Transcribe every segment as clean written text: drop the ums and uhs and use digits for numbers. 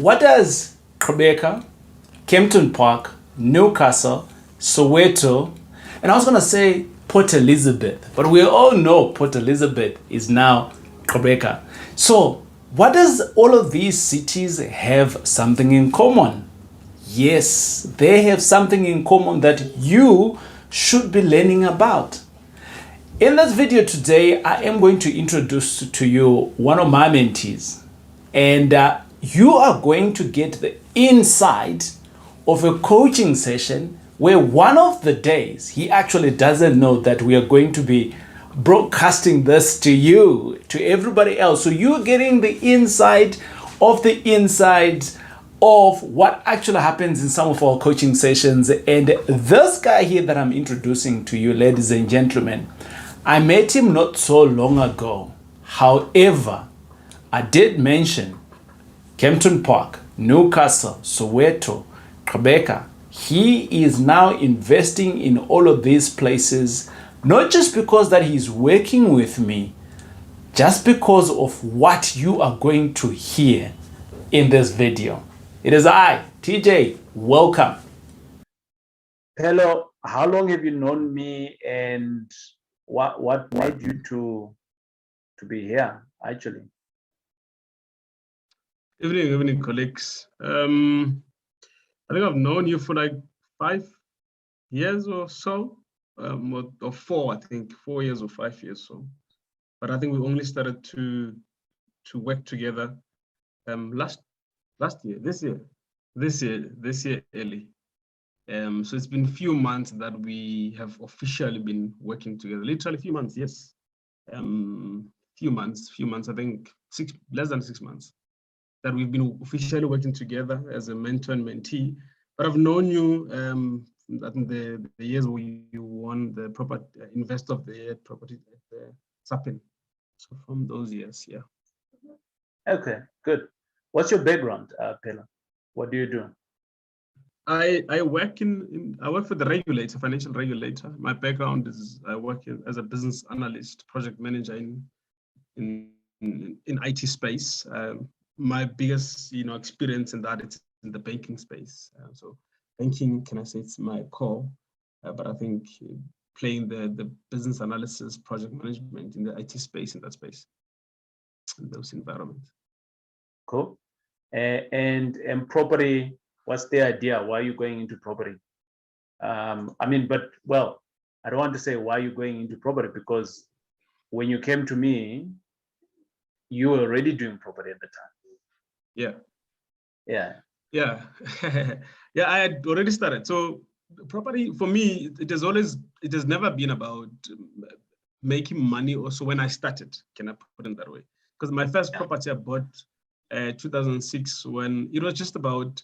what does Quebec, Kempton Park, Newcastle, Soweto, and I was going to say Port Elizabeth, but we all know Port Elizabeth is now Quebec. So what does all of these cities have something in common? Yes, they have something in common that you should be learning about. In this video today, I am going to introduce to you one of my mentees, and you are going to get the insight of a coaching session where one of the days he actually doesn't know that we are going to be broadcasting this to you, to everybody else. So you're getting the inside of what actually happens in some of our coaching sessions. And this guy here that I'm introducing to you, ladies and gentlemen, I met him not so long ago. However, I did mention Kempton Park, Newcastle, Soweto, Quebec. He is now investing in all of these places, not just because that he's working with me, just because of what you are going to hear in this video. It is I, TJ. Welcome. Hello, how long have you known me, and what made you to be here actually? Evening, colleagues. I think I've known you for like 5 years or so, or 4, I think 4 years or 5 years so. But I think we only started to work together last year, this year early. So it's been a few months that we have officially been working together. Literally a few months, yes. Few months. I think less than 6 months that we've been officially working together as a mentor and mentee. But I've known you I think the years where you won the property investor of the year property at the Sapin. So from those years, yeah. Okay, good. What's your background, Pheello? What do you do? I work I work for the regulator, financial regulator. My background is I work as a business analyst, project manager in IT space. My biggest experience in that it's in the banking space. So banking, can I say it's my core, but I think playing the business analysis, project management in the IT space, in those environments. Cool. And property, what's the idea? Why are you going into property? I mean, but well, I don't want to say why you're going into property, because when you came to me, you were already doing property at the time. Yeah. Yeah, I had already started. So property for me, it has never been about making money. Also, when I started, can I put it that way? Because my first property I bought 2006, when it was just about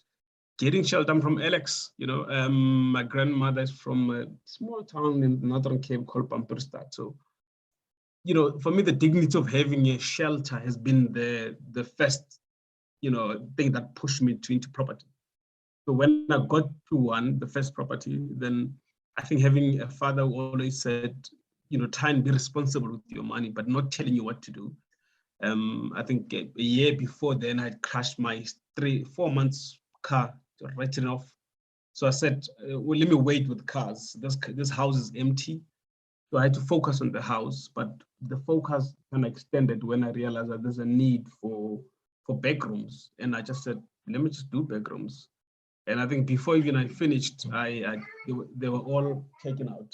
getting shelter. I'm from Alex. My grandmother is from a small town in Northern Cape called Pampurstad. So for me, the dignity of having a shelter has been the first thing that pushed me into property. So when I got to the first property, then I think having a father who always said, try and be responsible with your money, but not telling you what to do. I think a year before then, I'd crashed my 4 months car, written off. So I said, well, let me wait with cars. This house is empty. So I had to focus on the house, but the focus kind of extended when I realized that there's a need for backrooms. And I just said, let me just do backrooms. And I think before even I finished, they were all taken out,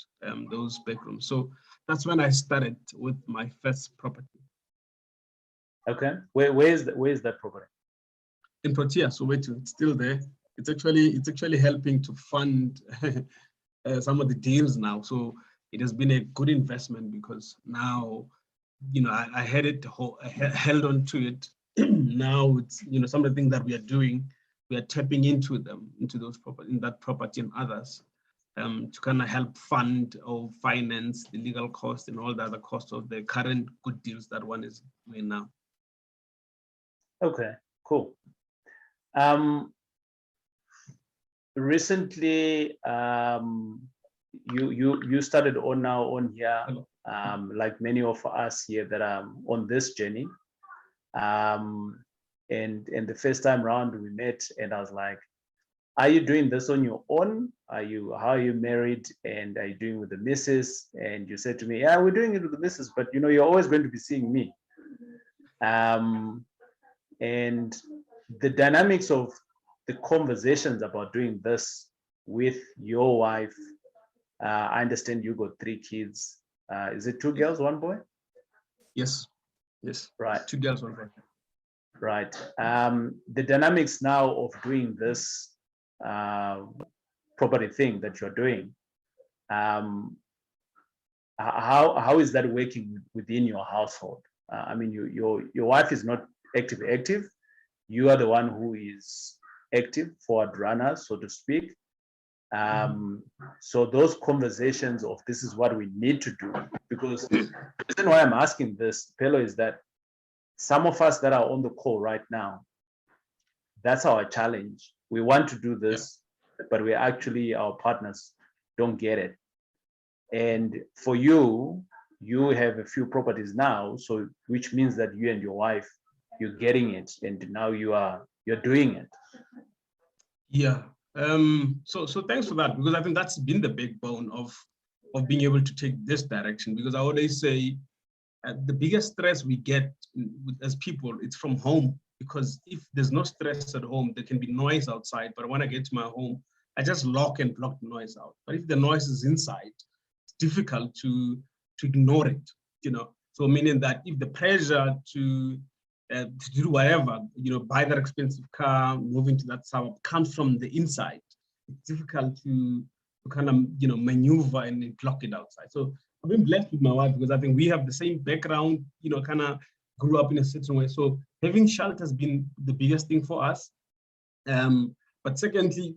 those backrooms. So that's when I started with my first property. Okay, where's that property? In Protea, so it's still there. It's actually helping to fund some of the deals now. So it has been a good investment, because now, I had it, I held on to it. Now it's, some of the things that we are doing, we are tapping into those property, in that property and others, to kind of help fund or finance the legal cost and all the other costs of the current good deals that one is doing now. Okay, cool. Recently, you started on here, like many of us here that are on this journey. And the first time round we met, and I was like, are you doing this on your own? How are you married? And are you doing with the missus? And you said to me, yeah, we're doing it with the missus, but you know, you're always going to be seeing me. And the dynamics of the conversations about doing this with your wife, I understand you got 3 kids. Is it 2 girls, 1 boy? Yes. Yes. Right. 2 girls, 1 boy. Right. The dynamics now of doing this property thing that you're doing, how is that working within your household? I mean, your wife is not active. You are the one who is active, forward runner, so to speak. So those conversations of this is what we need to do, because the reason why I'm asking this, Pheello, is that some of us that are on the call right now, that's our challenge. We want to do this, but we actually, our partners don't get it. And for you, you have a few properties now, so which means that you and your wife, you're getting it, and now you're doing it. Yeah. So thanks for that, because I think that's been the backbone of being able to take this direction. Because I always say the biggest stress we get as people, it's from home. Because if there's no stress at home, there can be noise outside. But when I get to my home, I just lock and block the noise out. But if the noise is inside, it's difficult to ignore it. You know, so meaning that if the pressure to do whatever, you know, buy that expensive car, move into that suburb, comes from the inside, it's difficult to kind of, you know, maneuver and block it outside. So I've been blessed with my wife, because I think we have the same background, you know, kind of grew up in a certain way. So having shelter has been the biggest thing for us. But secondly,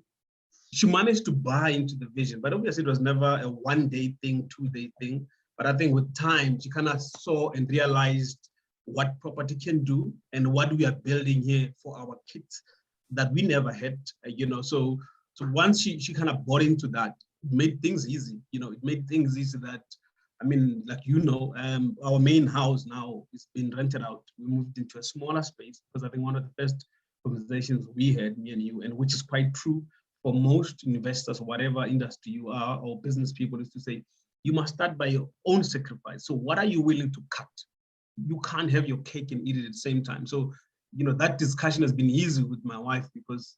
she managed to buy into the vision, but obviously it was never a 1-day thing, 2-day thing. But I think with time, she kind of saw and realized what property can do and what we are building here for our kids that we never had, you know. So once she kind of bought into that, it made things easy. You know, it made things easy that, I mean, like, you know, our main house now is being rented out. We moved into a smaller space, because I think one of the first conversations we had, me and you, and which is quite true for most investors, whatever industry you are, or business people, is to say, you must start by your own sacrifice. So what are you willing to cut? You can't have your cake and eat it at the same time. So, you know, that discussion has been easy with my wife, because,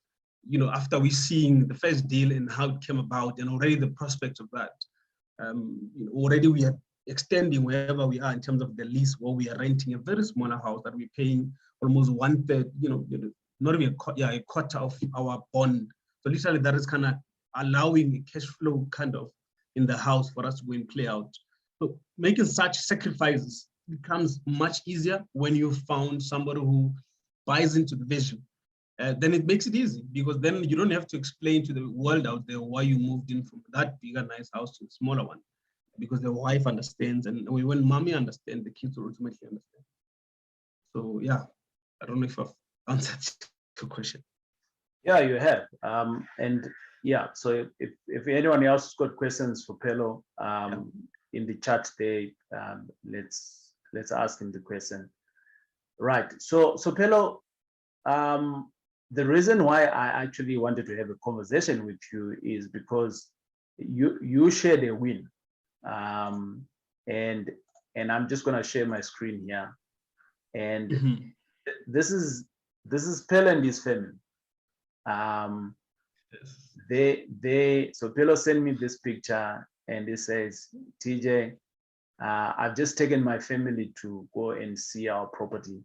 you know, after we seeing the first deal and how it came about, and already the prospect of that, you know, already we are extending wherever we are in terms of the lease, where we are renting a very smaller house that we're paying almost 1/3, you know, not even a quarter of our bond. So literally that is kind of allowing a cash flow kind of in the house for us to go and play out. So making such sacrifices becomes much easier when you found somebody who buys into the vision. Then it makes it easy, because then you don't have to explain to the world out there why you moved in from that bigger, nice house to a smaller one, because the wife understands, and when mommy understands, the kids will ultimately understand. So yeah, I don't know if I've answered your question. Yeah, you have. And yeah, so if anyone else has got questions for Pheello, in the chat there, let's ask him the question. Right. So Pheello, the reason why I actually wanted to have a conversation with you is because you shared a win, and I'm just gonna share my screen here, and this is Pheello and his family. So Pheello sent me this picture, and he says, TJ, I've just taken my family to go and see our property.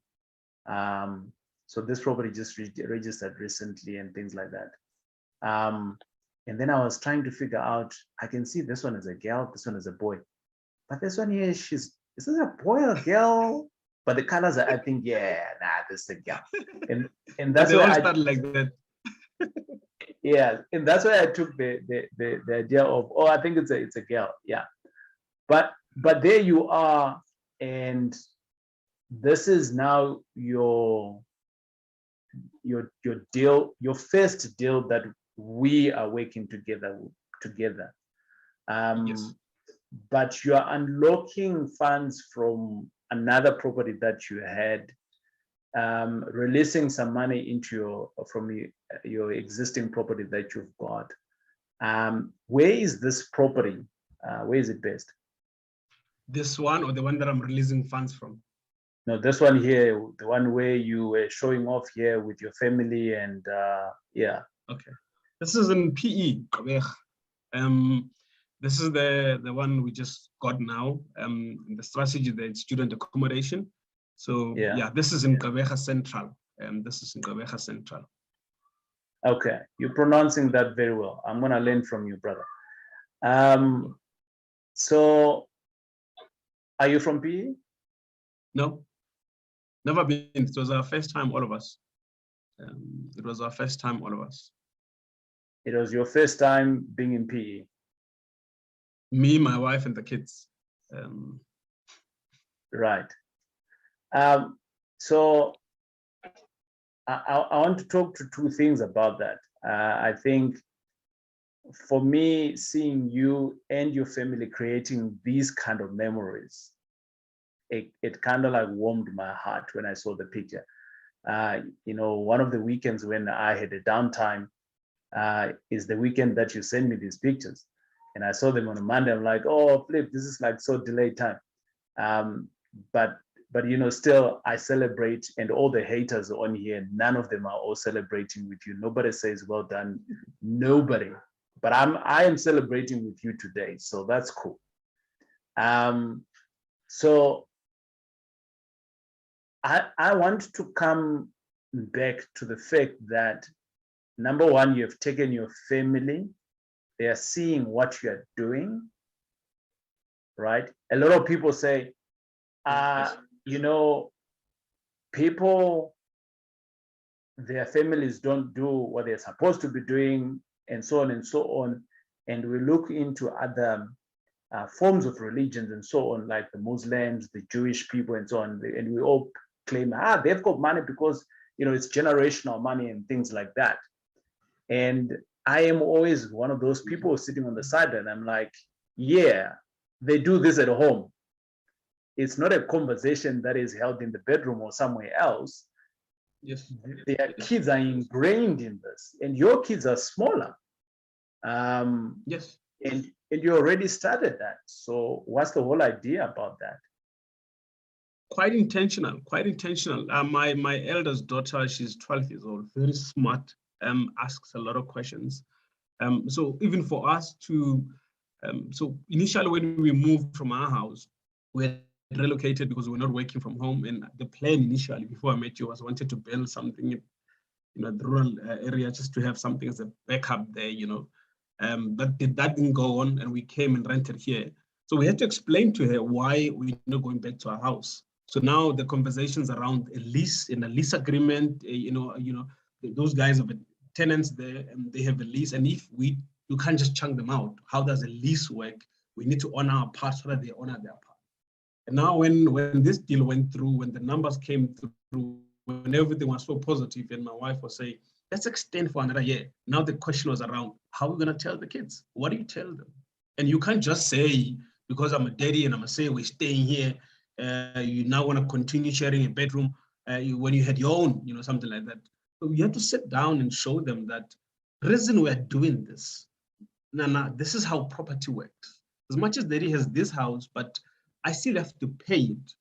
So this property just registered recently and things like that. And then I was trying to figure out, I can see this one is a girl, this one is a boy. But this one here, is this a boy or a girl? But the colors are, I think, yeah, nah, this is a girl. And that's why I started like that. Yeah, and that's why I took the idea of, oh, I think it's a girl. Yeah. But there you are, and this is now your deal, your first deal that we are working together. Yes. But you are unlocking funds from another property that you had. releasing some money into your existing property that you've got. Where is this property? Where is it based? This one or the one that I'm releasing funds from? No, this one here, the one where you were showing off here with your family and yeah. Okay. This is in PE. This is the one we just got now. The strategy, the student accommodation. So yeah, this is in Gqeberha Central. This is in Gqeberha Central. Okay, you're pronouncing that very well. I'm gonna learn from you, brother. So are you from PE? No, never been. It was our first time, all of us. It was our first time, all of us. It was your first time being in PE? Me, my wife, and the kids. Right. So I want to talk to two things about that. I think for me, seeing you and your family creating these kind of memories, it kind of like warmed my heart when I saw the picture. You know, one of the weekends when I had a downtime is the weekend that you send me these pictures. And I saw them on a Monday. I'm like, oh, Flip, this is like so delayed time. But you know, still I celebrate, and all the haters on here, none of them are all celebrating with you. Nobody says well done, nobody. But I am celebrating with you today, so that's cool. So I want to come back to the fact that, number one, you have taken your family, they are seeing what you are doing, right? A lot of people say, you know, people, their families don't do what they're supposed to be doing, and so on and so on. And we look into other forms of religions and so on, like the Muslims, the Jewish people, and so on. And we all claim, they've got money because, you know, it's generational money and things like that. And I am always one of those people sitting on the side, and I'm like, yeah, they do this at home. It's not a conversation that is held in the bedroom or somewhere else. Yes. Their kids are ingrained in this, and your kids are smaller. Yes. And you already started that. So what's the whole idea about that? Quite intentional, quite intentional. My eldest daughter, she's 12 years old, very smart, asks a lot of questions. So even for us to, so initially when we moved from our house, we relocated because we were not working from home. And the plan initially, before I met you, was wanted to build something in, you know, the rural area, just to have something as a backup there, you know. But that didn't go on, and we came and rented here. So we had to explain to her why we're not going back to our house. So now the conversations around a lease, in a lease agreement, you know, those guys have tenants there, and they have a lease. And if you can't just chunk them out, how does a lease work? We need to honor our part so that they honor their part. And now when this deal went through, when the numbers came through, when everything was so positive, and my wife was saying, let's extend for another year. Now the question was around, how are we going to tell the kids? What do you tell them? And you can't just say, because I'm a daddy and I'm going to say we're staying here, you now want to continue sharing a bedroom when you had your own, you know, something like that. So you have to sit down and show them that the reason we're doing this, this is how property works. As much as daddy has this house, but I still have to pay it.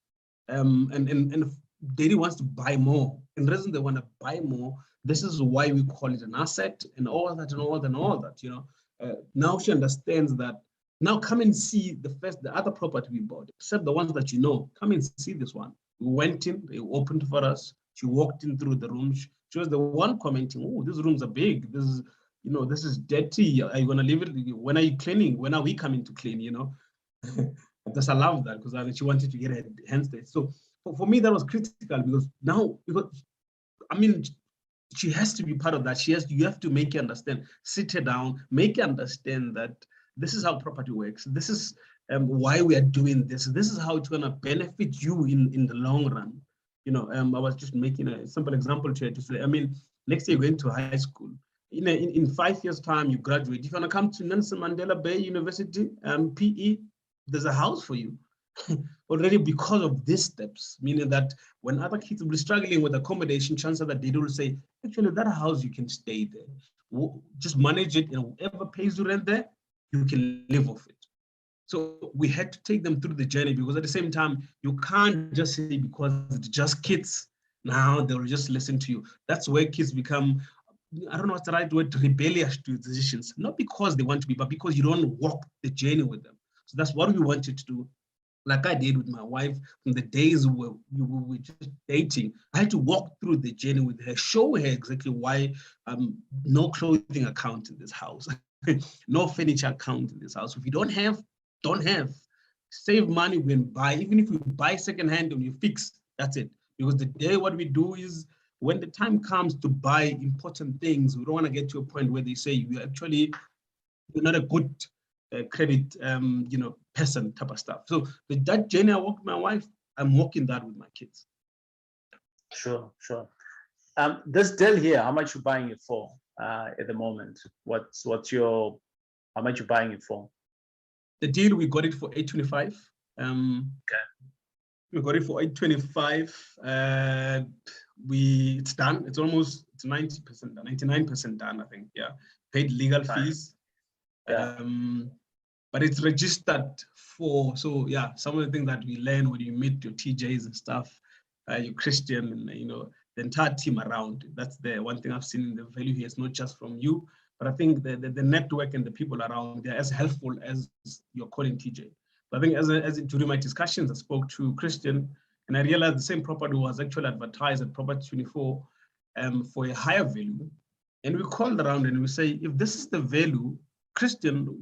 And if daddy wants to buy more, and the reason they want to buy more, this is why we call it an asset, and all that and all that and all that, you know. Now she understands that. Now come and see the other property we bought, except the ones that you know. Come and see this one. We went in, they opened for us. She walked in through the room. She was the one commenting, oh, these rooms are big. This is, you know, this is dirty. Are you going to leave it? When are you cleaning? When are we coming to clean, you know? Because I love that, because she wanted to get her hands dirty. So for me, that was critical, because now, I mean, she has to be part of that. You have to make her understand, sit her down, make her understand that this is how property works. This is why we are doing this. This is how it's going to benefit you in the long run. You know, I was just making a simple example to say, I mean, next year you're going to high school. In 5 years' time, you graduate. If you want to come to Nelson Mandela Bay University, PE, there's a house for you. already because of these steps, meaning that when other kids will be struggling with accommodation, chances that they will say, actually, that house, you can stay there. Just manage it, and whoever pays you rent there, you can live off it. So we had to take them through the journey, because at the same time, you can't just say because it's just kids, now they'll just listen to you. That's where kids become, I don't know what's the right word, rebellious to decisions. Not because they want to be, but because you don't walk the journey with them. So that's what we wanted to do. Like I did with my wife, from the days we were just dating, I had to walk through the journey with her, show her exactly why no clothing account in this house, no furniture account in this house. If you don't have, don't have. Save money when buy. Even if you buy secondhand and you fix, that's it. Because the day what we do is, when the time comes to buy important things, we don't want to get to a point where they say you're not a good credit, person type of stuff. So with that journey I walk with my wife, I'm walking that with my kids. Sure. This deal here, how much you buying it for at the moment? How much you buying it for? The deal, we got it for 825. Okay. We got it for 825. It's done. It's 90% done, 99% done, I think. Yeah. Paid legal fees. Yeah. But it's registered for, so yeah, some of the things that we learn when you meet your TJs and stuff, you're Christian, and the entire team around. That's the one thing I've seen in the value here. It's not just from you, but I think the network and the people around, they're as helpful as you're calling TJ. But I think during my discussions, I spoke to Christian, and I realized the same property was actually advertised at Property 24 for a higher value. And we called around and we say, if this is the value, Christian,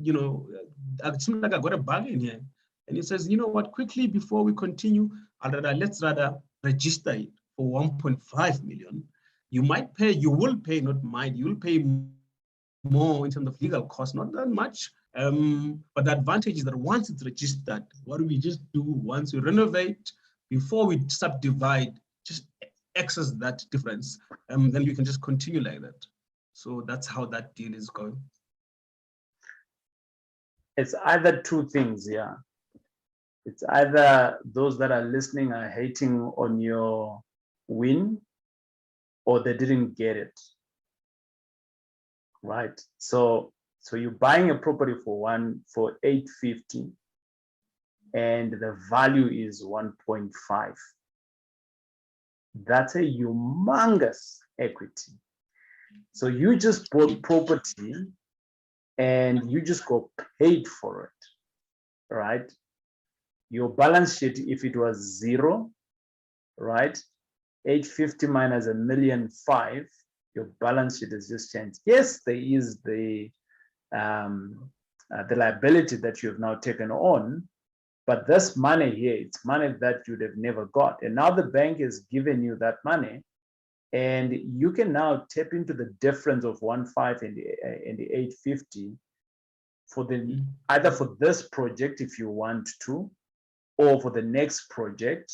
it seems like I got a bargain here. And he says, you know what, quickly before we continue, let's rather register it for 1.5 million. You will pay, not mind, you'll pay more in terms of legal costs, not that much. But the advantage is that once it's registered, what do we just do once we renovate, before we subdivide, just access that difference. Then you can just continue like that. So that's how that deal is going. It's either two things, yeah. It's either those that are listening are hating on your win, or they didn't get it. Right. So you're buying a property for 850, and the value is 1.5. That's a humongous equity. So you just bought property and you just got paid for it, right? Your balance sheet, if it was 0, right? 850 minus 1.5 million, your balance sheet has just changed. Yes, there is the liability that you have now taken on, but this money here, it's money that you'd have never got. And now the bank has given you that money, and you can now tap into the difference of 1.5 and the 850 for the either for this project if you want to, or for the next project.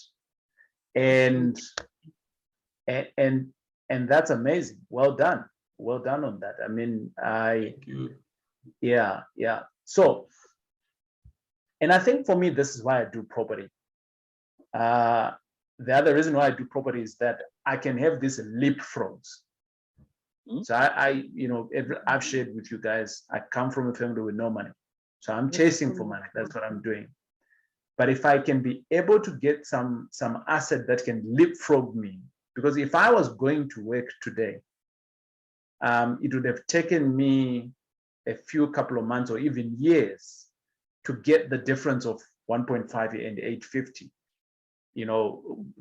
And that's amazing. Well done on that. I mean, Thank you. Yeah. So, and I think for me, this is why I do property. The other reason why I do property is that I can have these leapfrogs. So I've shared with you guys, I come from a family with no money. So I'm chasing for money. That's what I'm doing. But if I can be able to get some asset that can leapfrog me, because if I was going to work today, it would have taken me a couple of months or even years to get the difference of 1.5 and 850.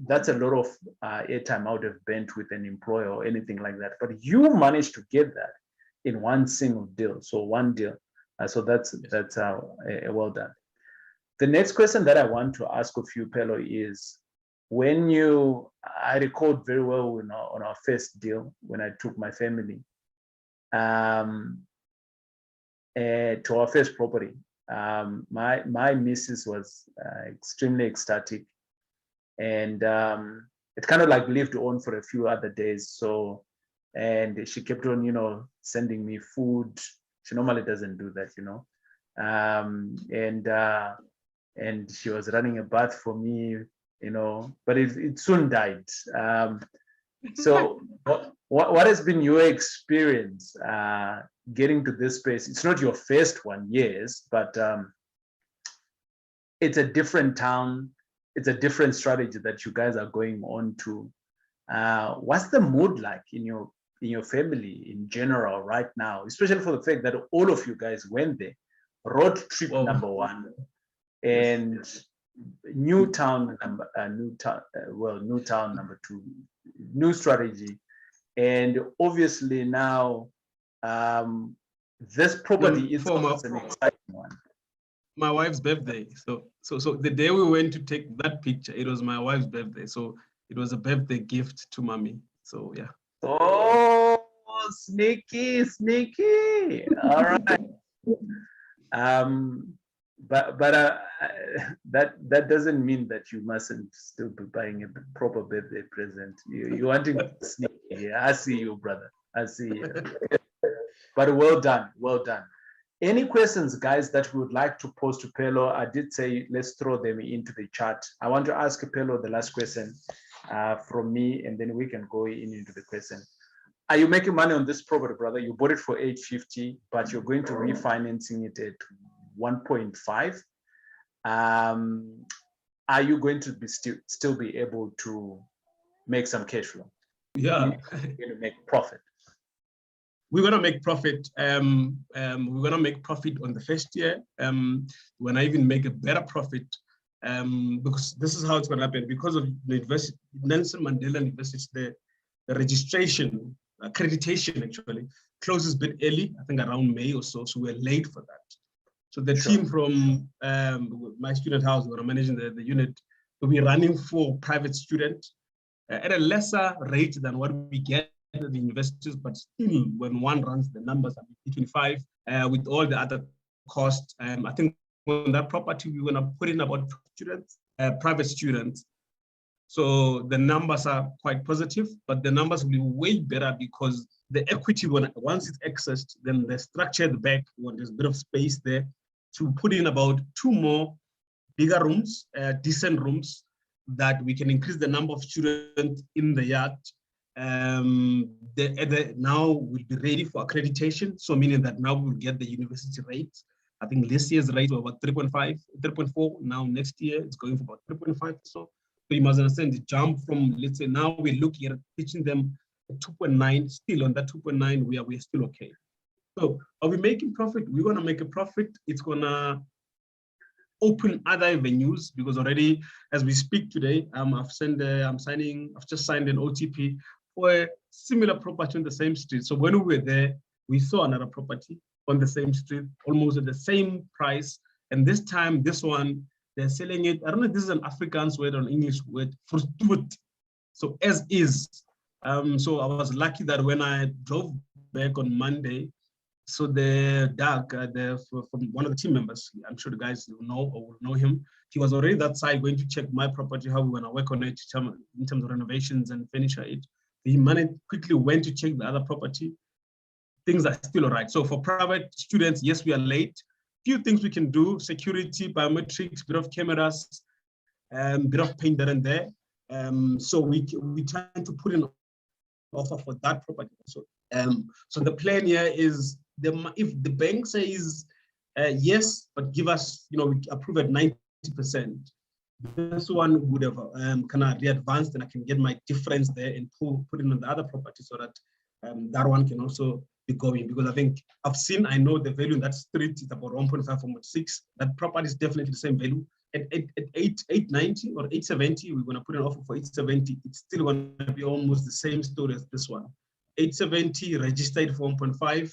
That's a lot of airtime I would have bent with an employer or anything like that. But you managed to get that in one single deal. So one deal. So that's well done. The next question that I want to ask of you, Pheello, is I recalled very well on our first deal when I took my family to our first property. My missus was extremely ecstatic, and it kind of like lived on for a few other days. So, and she kept on, sending me food. She normally doesn't do that, and she was running a bath for me, but it soon died. So what has been your experience getting to this space? It's not your first one, yes, but it's a different town. It's a different strategy that you guys are going on to. What's the mood like in your family in general right now, especially for the fact that all of you guys went there, road trip number one, and new town number two, new strategy, and obviously now this property is an exciting one. My wife's birthday. So the day we went to take that picture, it was my wife's birthday. So it was a birthday gift to mommy. So yeah. Oh, sneaky. All right. But that doesn't mean that you mustn't still be buying a proper birthday present. You wanting sneaky. I see you, brother. I see you. But well done. Any questions, guys, that we would like to pose to Pheello? I did say let's throw them into the chat. I want to ask Pheello the last question from me, and then we can go into the question. Are you making money on this property, brother? You bought it for 850, but you're going to refinancing it at 1.5. Are you going to be still be able to make some cash flow? Yeah, you're going to make profit. We're gonna make profit. We're gonna make profit on the first year. We're gonna even make a better profit because this is how it's gonna happen. Because of the university, Nelson Mandela University, the registration, accreditation actually closes a bit early. I think around May or so. So we're late for that. So the team from my student house, we're managing the unit, will be running for private students at a lesser rate than what we get at the universities, but still, when one runs the numbers are between 5 with all the other costs. I think on that property, we're going to put in about students, private students. So the numbers are quite positive, but the numbers will be way better because the equity, once it's accessed, then the structure at the back, when there's a bit of space there, to put in about 2 more bigger rooms, decent rooms, that we can increase the number of students in the yard. Now we'll be ready for accreditation. So meaning that now we'll get the university rates. I think this year's rate was about 3.5, 3.4. Now next year it's going for about 3.5. So you must understand the jump from, let's say now we're looking at teaching them 2.9, still on that 2.9, we are still okay. So are we making profit? We're gonna make a profit. It's gonna open other avenues because already as we speak today, I've just signed an OTP for a similar property on the same street. So when we were there, we saw another property on the same street, almost at the same price. And this time, this one, they're selling it. I don't know if this is an Afrikaans word or an English word, for stoot. So as is. So I was lucky that when I drove back on Monday, so the Doug, from one of the team members, I'm sure the guys will know or will know him. He was already that side going to check my property, how we're gonna work on it in terms of renovations and finish it. He quickly went to check the other property. Things are still all right. So for private students, yes, we are late. Few things we can do: security, biometrics, bit of cameras, bit of paint there and there. So we try to put in offer for that property. So the plan here is if the bank says yes, but give us, we approve at 90%. This one would have kind of re-advanced, and I can get my difference there and put it on the other property so that that one can also be going. Because I think I know the value in that street is about 1.5, 1.6. That property is definitely the same value. At 890 or 870, we're going to put an offer for 870. It's still going to be almost the same story as this one. 870 registered for 1.5.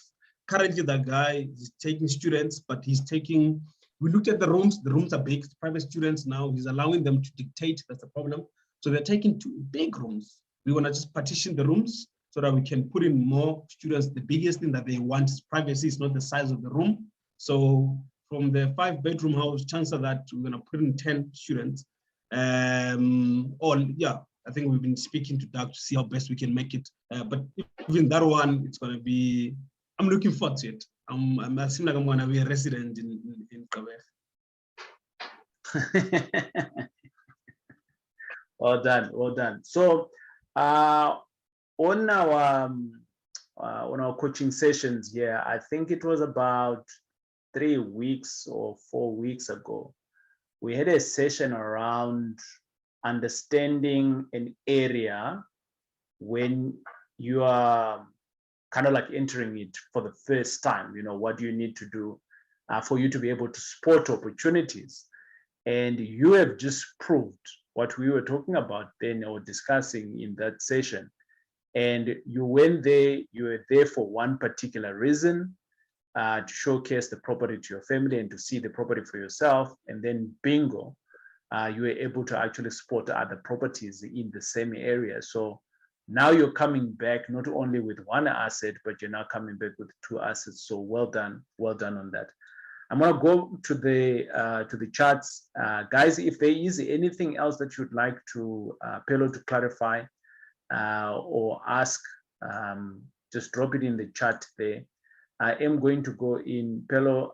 Currently, the guy is taking students, but we looked at the rooms are big, private students now, he's allowing them to dictate, that's the problem. So they're taking 2 big rooms. We want to just partition the rooms so that we can put in more students. The biggest thing that they want is privacy, it's not the size of the room. So from the 5-bedroom house, chances are that we're going to put in 10 students. I think we've been speaking to Doug to see how best we can make it. But even that one, it's going to be, I'm looking forward to it. I seem like I'm going to be a resident in Kabef. Well done, well done. So on our coaching sessions here, I think it was about 3 weeks or 4 weeks ago, we had a session around understanding an area when you are kind of like entering it for the first time. What do you need to do for you to be able to spot opportunities? And you have just proved what we were talking about then or discussing in that session. And you went there, you were there for one particular reason, to showcase the property to your family and to see the property for yourself. And then bingo, you were able to actually spot other properties in the same area. So now you're coming back not only with one asset, but you're now coming back with 2 assets. So well done on that. I'm going to go to the charts, guys. If there is anything else that you'd like to Pheello to clarify or ask, just drop it in the chat there. I am going to go in Pheello.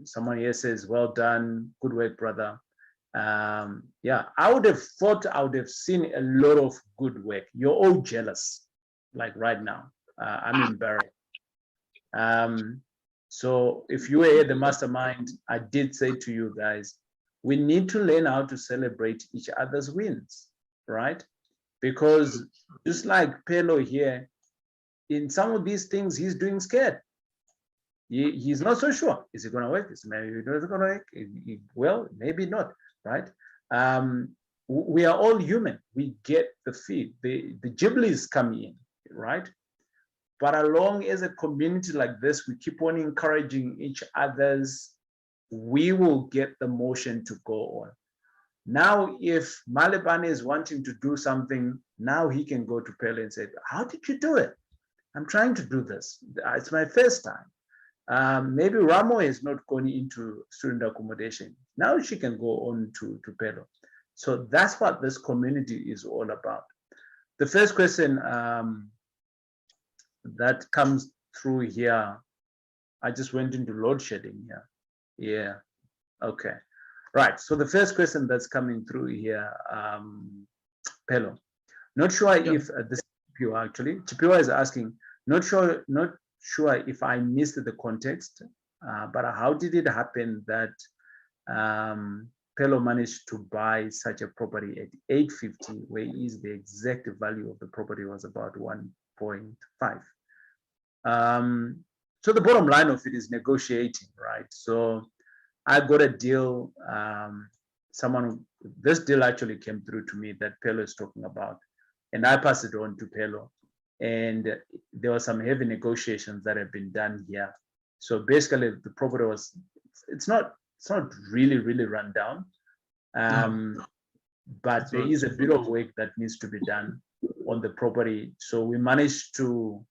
Someone here says, well done, good work, brother. Yeah, I would have thought I would have seen a lot of good work. You're all jealous, like right now. I'm embarrassed. So if you were at the mastermind, I did say to you guys, we need to learn how to celebrate each other's wins, right? Because just like Pheello here, in some of these things, he's doing scared. He's not so sure. Is it going to work? Is it maybe not going to work? Well, maybe not, right? We are all human. We get the feed. The Ghibli's come in, right? But along as a community like this, we keep on encouraging each other's, we will get the motion to go on. Now, if Malebane is wanting to do something, now he can go to Pheello and say, how did you do it? I'm trying to do this. It's my first time. Maybe Ramo is not going into student accommodation. Now she can go on to Pheello. So that's what this community is all about. The first question that comes through here, I just went into load shedding here. Yeah, okay. Right, so the first question that's coming through here, Pheello. Not sure if this is Chipiwa actually. Chipiwa is asking, not sure if I missed the context, but how did it happen that Pheello managed to buy such a property at 850, where is the exact value of the property was about 1.5. So the bottom line of it is negotiating, right? So I got a deal. This deal actually came through to me that Pheello is talking about, and I passed it on to Pheello. And there were some heavy negotiations that have been done here. So basically, the property was, it's not really run down, but there is a bit of work that needs to be done on the property. So we managed to,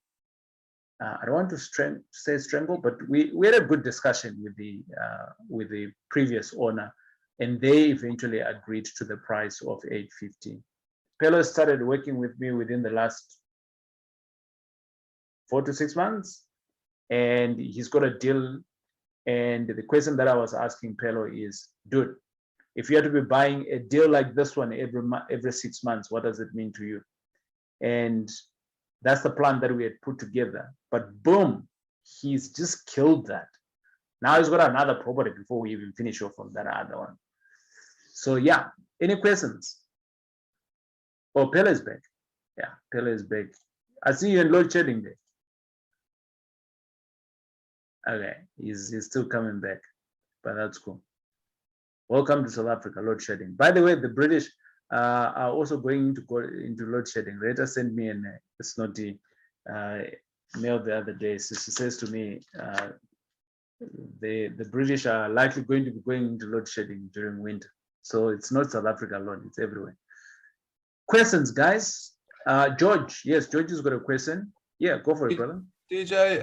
I don't want to say strangle, but we had a good discussion with the previous owner, and they eventually agreed to the price of 850. Pheello started working with me within the last 4 to 6 months, and he's got a deal. And the question that I was asking Pheello is, dude, if you had to be buying a deal like this one every 6 months, what does it mean to you? And that's the plan that we had put together. But boom, he's just killed that. Now he's got another property before we even finish off on that other one. So yeah, any questions? Oh, Pheello is back. Yeah, Pheello is back. I see you in load shedding there. Okay, he's still coming back, but that's cool. Welcome to South Africa, load shedding. By the way, the British are also going to go into load shedding. Rita sent me a snotty mail the other day. So she says to me, the British are likely going to be going into load shedding during winter. So it's not South Africa alone, it's everywhere. Questions, guys? George, yes, George has got a question. Yeah, go for it, brother. DJ,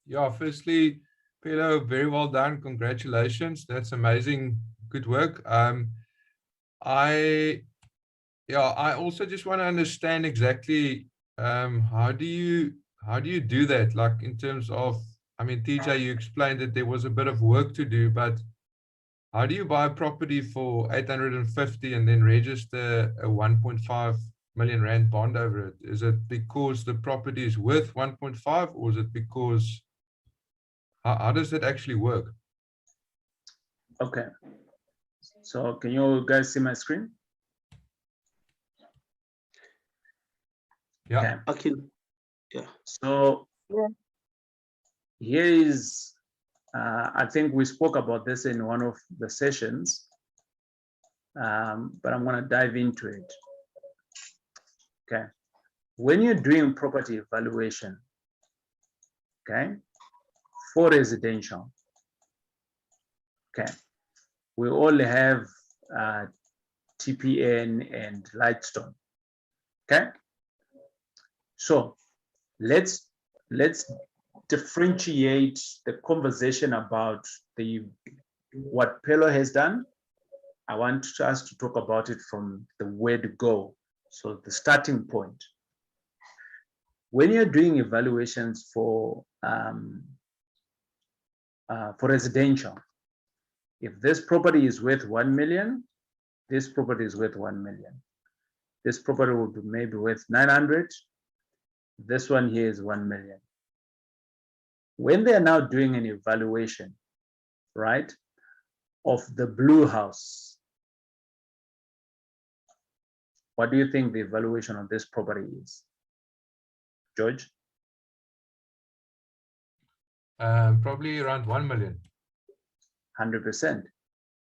yeah, firstly, Pheello, very well done. Congratulations. That's amazing. Good work. I also just want to understand exactly how do you do that, like in terms of I mean, TJ, you explained that there was a bit of work to do, but how do you buy a property for 850 and then register a 1.5 million rand bond over it? Is it because the property is worth 1.5, or is it because, how does that actually work? Okay. So can you guys see my screen? Yeah. Okay. Okay. Yeah. So Yeah. here is, I think we spoke about this in one of the sessions, but I'm going to dive into it. Okay. When you're doing property evaluation, okay, for residential, okay, we all have TPN and Lightstone. Okay. So let's differentiate the conversation about what Pheello has done. I want us to talk about it from the word go. So the starting point. When you're doing evaluations for residential, if this property is worth 1 million, this property is worth 1 million. This property will be maybe worth 900. This one here is 1 million. When they are now doing an evaluation, right, of the blue house, what do you think the evaluation of this property is, George? Probably around 1 million. 100%.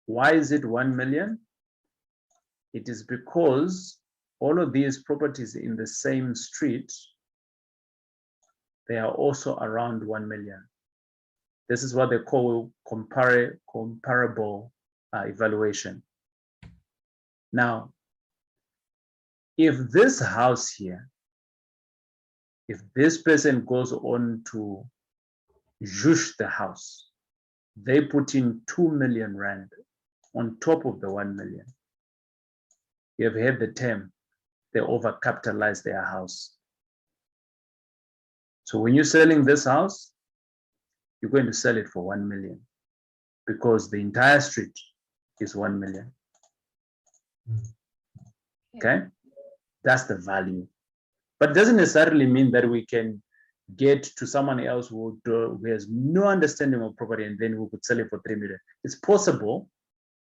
Why is it 1 million? It is because all of these properties in the same street, they are also around 1 million. This is what they call comparable evaluation. Now, if this house here, if this person goes on to zhush the house, they put in 2 million rand on top of the 1 million. You have heard the term, they overcapitalize their house. So when you're selling this house, you're going to sell it for 1 million because the entire street is 1 million. Okay, that's the value. But it doesn't necessarily mean that we can get to someone else who has no understanding of property and then we could sell it for 3 million. It's possible.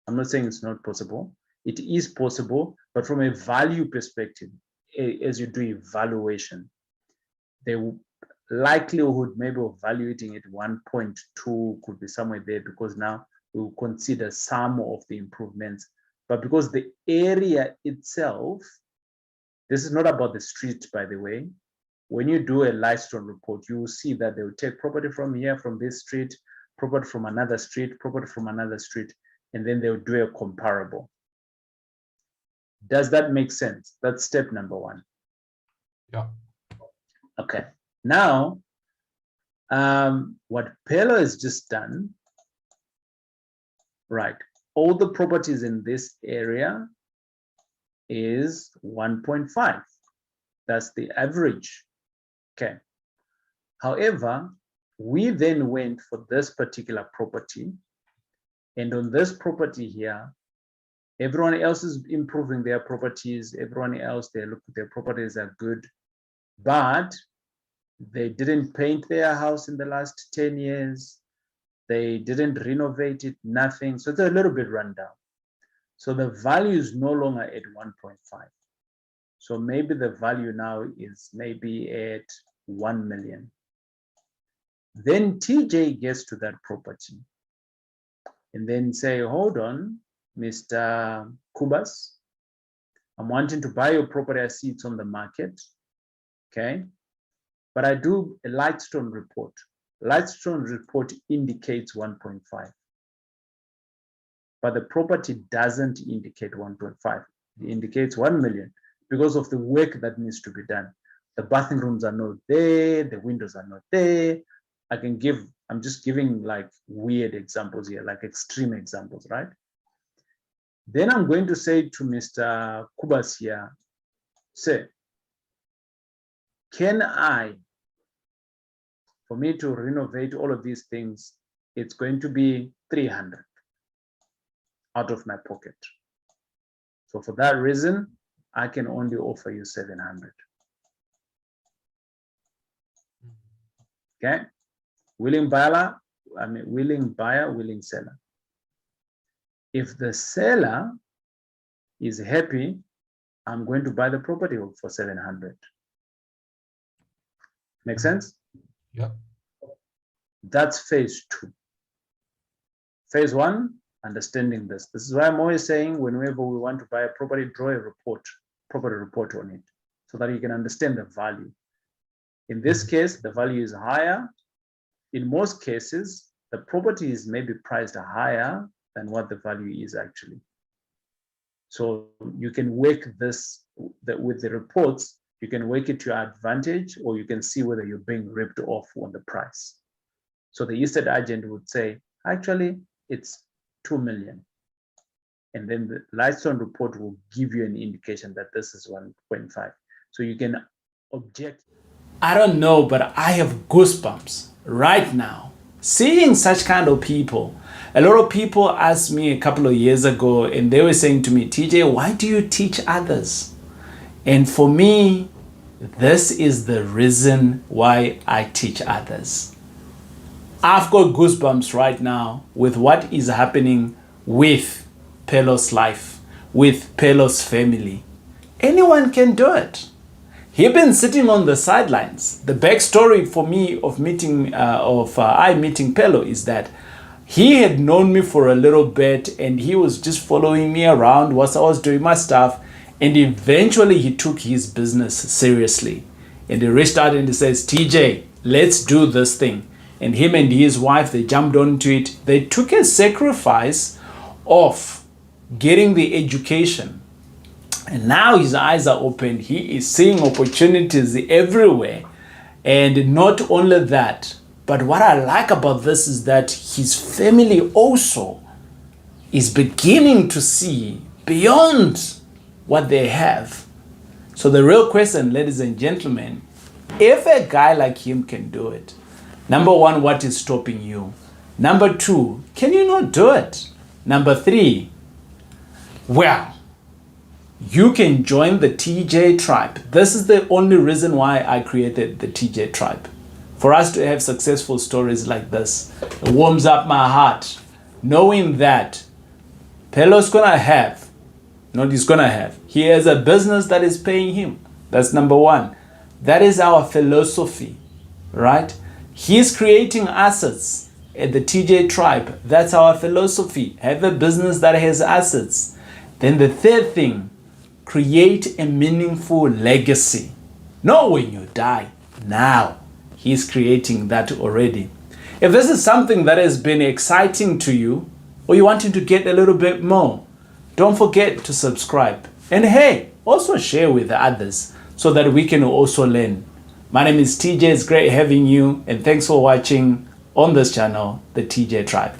I'm not saying it's not possible. It is possible, but from a value perspective, as you do evaluation, the likelihood maybe of valuating it 1.2 could be somewhere there, because now we will consider some of the improvements. But because the area itself, this is not about the street, by the way. When you do a Lightstone report, you will see that they will take property from here, from this street, property from another street, property from another street, and then they'll do a comparable. Does that make sense? That's step number one. Yeah. Okay. Now, what Pheello has just done, right? All the properties in this area is 1.5. That's the average. Okay. However, we then went for this particular property, and on this property here, everyone else is improving their properties. Everyone else, their properties are good, but they didn't paint their house in the last 10 years. They didn't renovate it, nothing. So it's a little bit run down. So the value is no longer at 1.5. So maybe the value now is maybe at 1 million. Then TJ gets to that property and then say, hold on, Mr. Kubas, I'm wanting to buy your property. I see it's on the market. Okay. But I do a Lightstone report. Lightstone report indicates 1.5. But the property doesn't indicate 1.5. It indicates 1 million because of the work that needs to be done. The bathing rooms are not there, the windows are not there. I'm just giving like weird examples here, like extreme examples, right? Then I'm going to say to Mr. Kubas here, say, can I For me to renovate all of these things, it's going to be 300 out of my pocket. So for that reason, I can only offer you 700. Okay, willing buyer, willing seller. If the seller is happy, I'm going to buy the property for 700. Make sense? Yeah. That's phase 2. Phase 1, understanding this. This is why I'm always saying whenever we want to buy a property, draw a property report on it, so that you can understand the value. In this case, the value is higher. In most cases, the property is maybe priced higher than what the value is actually. So you can work this with the reports, you can work it to your advantage, or you can see whether you're being ripped off on the price. So the estate agent would say, actually, it's 2 million. And then the Lightstone report will give you an indication that this is 1.5. So you can object. I don't know, but I have goosebumps right now seeing such kind of people. A lot of people asked me a couple of years ago, and they were saying to me, TJ, why do you teach others? And for me, this is the reason why I teach others. I've got goosebumps right now with what is happening with Pheello's life, with Pheello's family. Anyone can do it. He's been sitting on the sidelines. The backstory for me of meeting Pheello is that he had known me for a little bit, and he was just following me around whilst I was doing my stuff. And eventually he took his business seriously. And he reached out and he says, TJ, let's do this thing. And him and his wife, they jumped onto it. They took a sacrifice of getting the education. And now his eyes are open. He is seeing opportunities everywhere. And not only that, but what I like about this is that his family also is beginning to see beyond what they have. So the real question, ladies and gentlemen, if a guy like him can do it, number one, what is stopping you? Number two, can you not do it? Number three, well, you can join the TJ tribe. This is the only reason why I created the TJ tribe. For us to have successful stories like this, it warms up my heart, knowing that Pheello's gonna have, not he's gonna have, he has a business that is paying him. That's number one. That is our philosophy, right? He's creating assets at the TJ tribe. That's our philosophy. Have a business that has assets. Then the third thing, create a meaningful legacy. Not when you die, now. He's creating that already. If this is something that has been exciting to you, or you wanting to get a little bit more, don't forget to subscribe. And hey, also share with others so that we can also learn. My name is TJ. It's great having you, and thanks for watching on this channel, the TJ Tribe.